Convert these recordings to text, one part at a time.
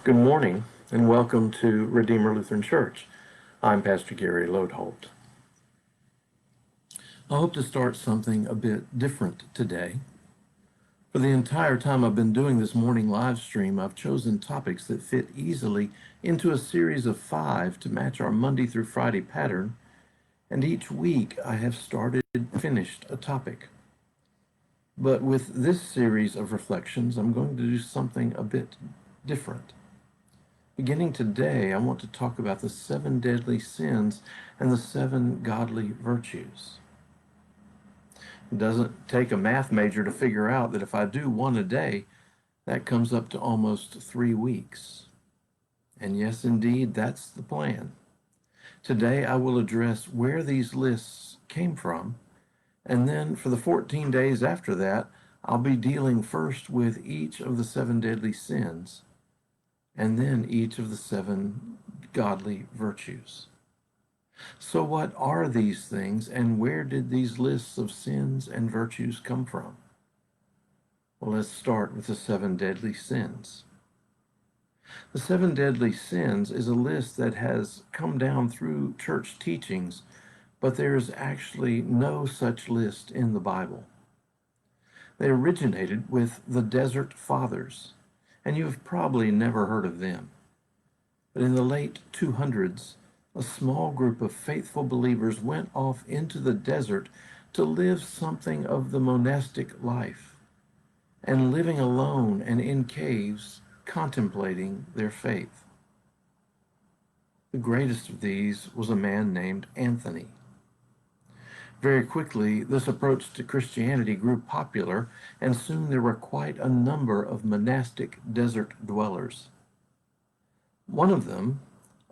Good morning and welcome to Redeemer Lutheran Church. I'm Pastor Gary Lodeholt. I hope to start something a bit different today. For the entire time I've been doing this morning live stream, I've chosen topics that fit easily into a series of 5 to match our Monday through Friday pattern, and each week I have started and finished a topic. But with this series of reflections, I'm going to do something a bit different. Beginning today, I want to talk about the 7 deadly sins and the 7 godly virtues. It doesn't take a math major to figure out that if I do one a day, that comes up to almost 3 weeks. And yes, indeed, that's the plan. Today, I will address where these lists came from, and then for the 14 days after that, I'll be dealing first with each of the 7 deadly sins, and then each of the 7 godly virtues. So what are these things, and where did these lists of sins and virtues come from? Well, let's start with the 7 deadly sins. The 7 deadly sins is a list that has come down through church teachings, but there is actually no such list in the Bible. They originated with the Desert Fathers, and you have probably never heard of them. But in the late 200s, a small group of faithful believers went off into the desert to live something of the monastic life, and living alone and in caves, contemplating their faith. The greatest of these was a man named Anthony. Very quickly, this approach to Christianity grew popular, and soon there were quite a number of monastic desert dwellers. One of them,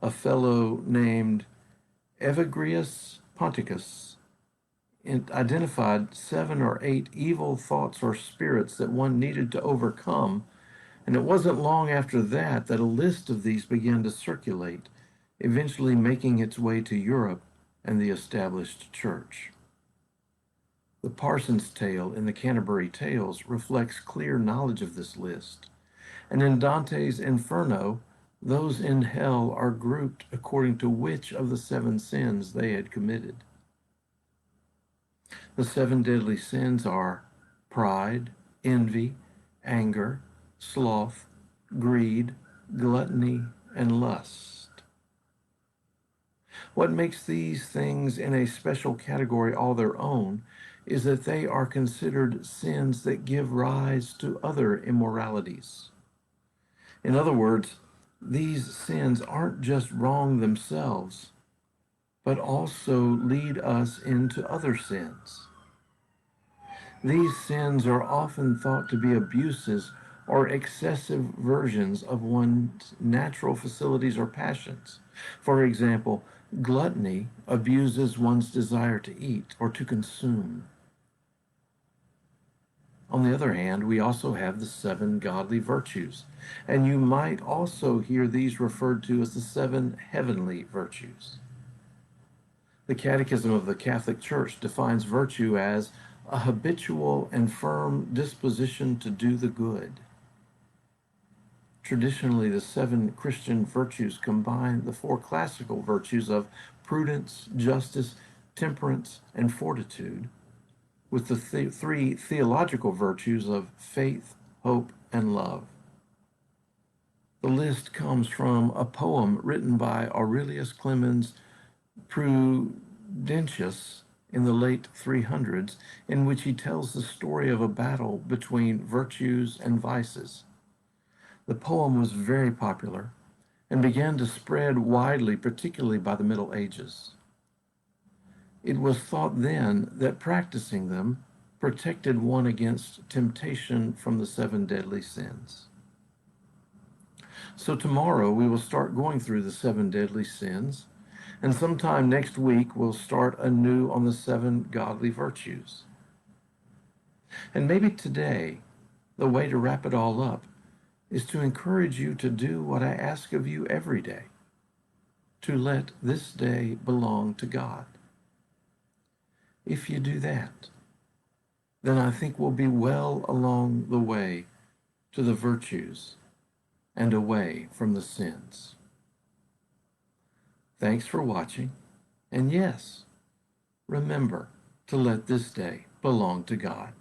a fellow named Evagrius Ponticus, identified 7 or 8 evil thoughts or spirits that one needed to overcome, and it wasn't long after that that a list of these began to circulate, eventually making its way to Europe and the established church. The Parsons tale in the Canterbury Tales reflects clear knowledge of this list, and in Dante's Inferno, those in hell are grouped according to which of the 7 sins they had committed. The 7 deadly sins are pride, envy, anger, sloth, greed, gluttony, and lust. What makes these things in a special category all their own is that they are considered sins that give rise to other immoralities. In other words, these sins aren't just wrong themselves, but also lead us into other sins. These sins are often thought to be abuses or excessive versions of one's natural facilities or passions. For example, gluttony abuses one's desire to eat or to consume. On the other hand, we also have the 7 godly virtues, and you might also hear these referred to as the 7 heavenly virtues. The Catechism of the Catholic Church defines virtue as a habitual and firm disposition to do the good. Traditionally, the 7 Christian virtues combine the 4 classical virtues of prudence, justice, temperance, and fortitude, with the 3 theological virtues of faith, hope, and love. The list comes from a poem written by Aurelius Clemens Prudentius in the late 300s, in which he tells the story of a battle between virtues and vices. The poem was very popular and began to spread widely, particularly by the Middle Ages. It was thought then that practicing them protected one against temptation from the 7 deadly sins. So tomorrow we will start going through the 7 deadly sins, and sometime next week we'll start anew on the 7 godly virtues. And maybe today, the way to wrap it all up is to encourage you to do what I ask of you every day, to let this day belong to God. If you do that, then I think we'll be well along the way to the virtues and away from the sins. Thanks for watching, and yes, remember to let this day belong to God.